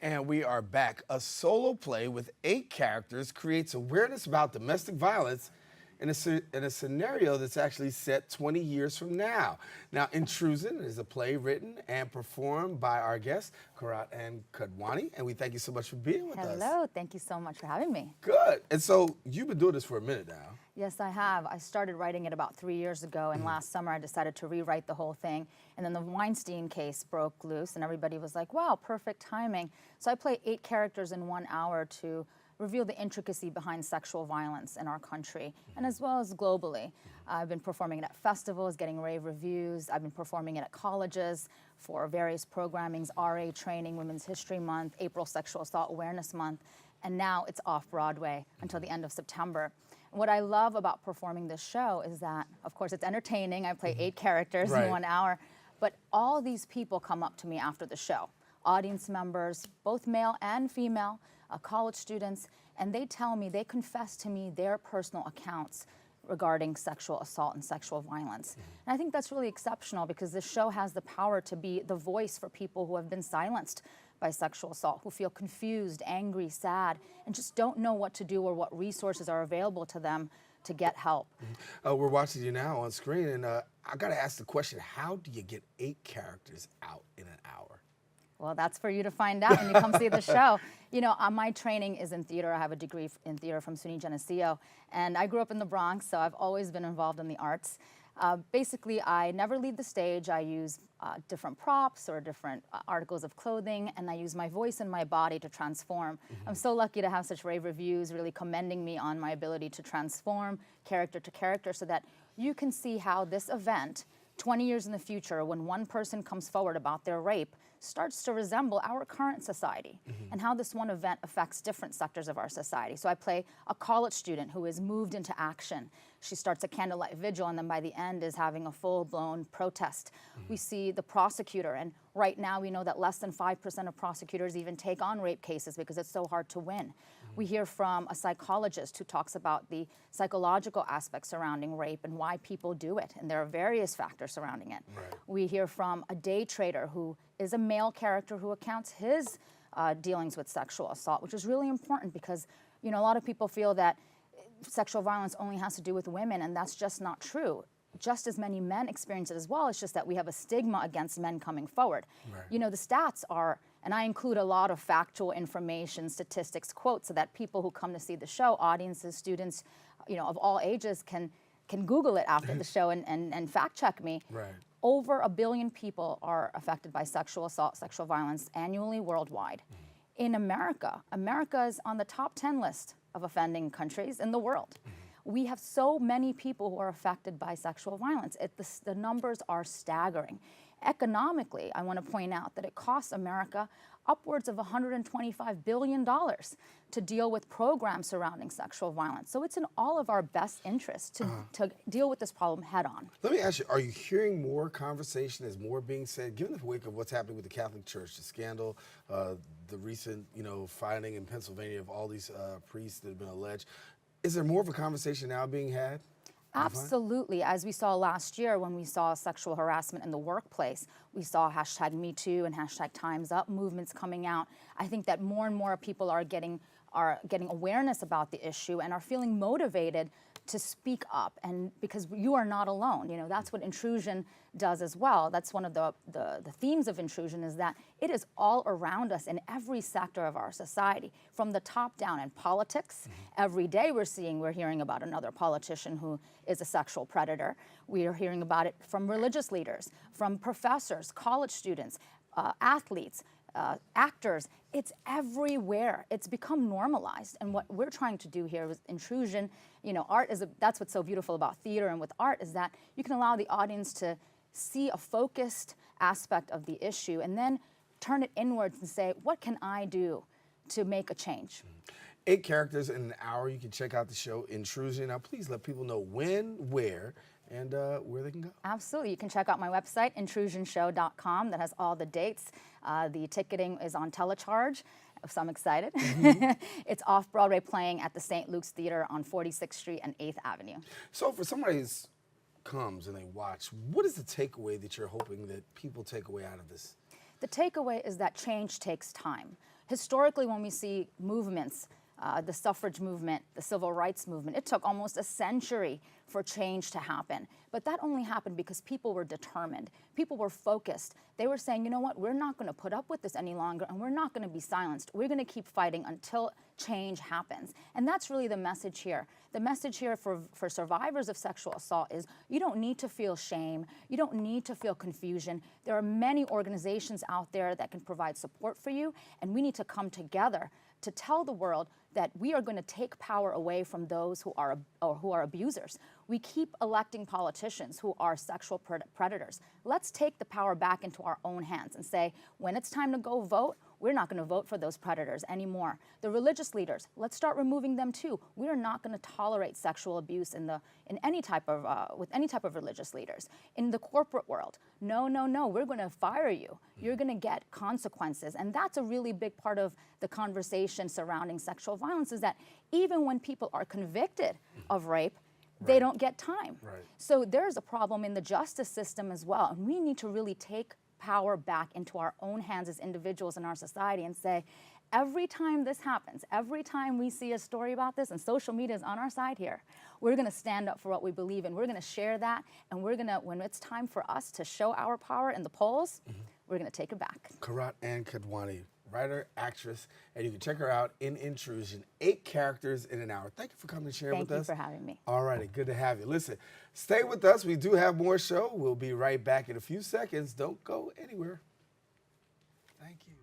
And we are back. A solo play with 8 characters creates awareness about domestic violence in a scenario that's actually set 20 years from now. Now, Intrusion is a play written and performed by our guest, Qurrat Ann Kadwani, and we thank you so much for being with us. Hello, thank you so much for having me. Good. And so you've been doing this for a minute now. Yes, I have. I started writing it about 3 years ago, and last summer I decided to rewrite the whole thing. And then the Weinstein case broke loose, and everybody was like, wow, perfect timing. So I play 8 characters in 1 hour to reveal the intricacy behind sexual violence in our country, and as well as globally. I've been performing it at festivals, getting rave reviews. I've been performing it at colleges for various programmings, RA training, Women's History Month, April Sexual Assault Awareness Month, and now it's off Broadway until the end of September. What I love about performing this show is that, of course, it's entertaining. I play 8 characters in 1 hour, but all these people come up to me after the show. Audience members, both male and female, college students, and they tell me, they confess to me their personal accounts regarding sexual assault and sexual violence. And I think that's really exceptional because this show has the power to be the voice for people who have been silenced by sexual assault, who feel confused, angry, sad, and just don't know what to do or what resources are available to them to get help. We're watching you now on screen, and I gotta ask the question, how do you get 8 characters out in an hour? Well, that's for you to find out when you come see the show. You know, my training is in theater. I have a degree in theater from SUNY Geneseo, and I grew up in the Bronx, so I've always been involved in the arts. Basically, I never leave the stage. I use different props or different articles of clothing, and I use my voice and my body to transform. I'm so lucky to have such rave reviews really commending me on my ability to transform character to character so that you can see how this event, 20 years in the future, when one person comes forward about their rape, starts to resemble our current society and how this one event affects different sectors of our society. So I play a college student who is moved into action. She starts a candlelight vigil and then by the end is having a full-blown protest. We see the prosecutor, and right now we know that less than 5% of prosecutors even take on rape cases because it's so hard to win. We hear from a psychologist who talks about the psychological aspects surrounding rape and why people do it, and there are various factors surrounding it. We hear from a day trader who is a male character who accounts his dealings with sexual assault, which is really important because, you know, a lot of people feel that sexual violence only has to do with women, and that's just not true. Just as many men experience it as well. It's just that we have a stigma against men coming forward. You know, the stats are, and I include a lot of factual information, statistics, quotes, so that people who come to see the show, audiences, students, you know, of all ages can Google it after the show and fact check me. Over 1 billion people are affected by sexual assault, sexual violence annually worldwide. In America, America is on the top 10 list of offending countries in the world. We have so many people who are affected by sexual violence. The numbers are staggering. Economically, I want to point out that it costs America upwards of $125 billion to deal with programs surrounding sexual violence. So it's in all of our best interest to deal with this problem head on. Let me ask you, are you hearing more conversation? Is more being said, given the wake of what's happening with the Catholic Church, the scandal, the recent, you know, finding in Pennsylvania of all these priests that have been alleged? Is there more of a conversation now being had? Absolutely. As we saw last year when we saw sexual harassment in the workplace, we saw #MeToo and #TimesUp movements coming out. I think that more and more people are getting awareness about the issue and are feeling motivated to speak up, and because you are not alone. You know, that's what Intrusion does as well. That's one of the themes of Intrusion, is that it is all around us in every sector of our society, from the top down. In politics, every day we're hearing about another politician who is a sexual predator. We are hearing about it from religious leaders, from professors, college students, athletes, actors. It's everywhere. It's become normalized. And what we're trying to do here with Intrusion, you know, that's what's so beautiful about theater and with art, is that you can allow the audience to see a focused aspect of the issue and then turn it inwards and say, what can I do to make a change? 8 characters in an hour. You can check out the show Intrusion. Now, please let people know when, where, and where they can go. Absolutely. You can check out my website, intrusionshow.com. That has all the dates. The ticketing is on telecharge, so I'm excited. It's off-Broadway, playing at the St. Luke's Theater on 46th Street and 8th Avenue. So for somebody who comes and they watch, what is the takeaway that you're hoping that people take away out of this? The takeaway is that change takes time. Historically, when we see movements, the suffrage movement, the civil rights movement, it took almost a century for change to happen. But that only happened because people were determined. People were focused. They were saying, you know what, we're not going to put up with this any longer, and we're not going to be silenced. We're going to keep fighting until change happens. And that's really the message here. The message here for survivors of sexual assault is you don't need to feel shame. You don't need to feel confusion. There are many organizations out there that can provide support for you, and we need to come together to tell the world that we are going to take power away from those who are abusers. We keep electing politicians who are sexual predators. Let's take the power back into our own hands and say, when it's time to go vote, we're not going to vote for those predators anymore. The religious leaders, let's start removing them too. We are not going to tolerate sexual abuse with any type of religious leaders. In the corporate world, no, we're going to fire you. You're going to get consequences. And that's a really big part of the conversation surrounding sexual violence, is that even when people are convicted of rape, they don't get time. Right. So there's a problem in the justice system as well. And we need to really take power back into our own hands as individuals in our society and say, every time this happens, every time we see a story about this, and social media is on our side here, we're going to stand up for what we believe in. We're going to share that, and we're going to, when it's time for us to show our power in the polls, we're going to take it back. Qurrat Ann Kadwani, writer, actress, and you can check her out in Intrusion, 8 characters in an hour. Thank you for coming and sharing with us. Thank you for having me. All righty, good to have you. Listen, stay with us. We do have more show. We'll be right back in a few seconds. Don't go anywhere. Thank you.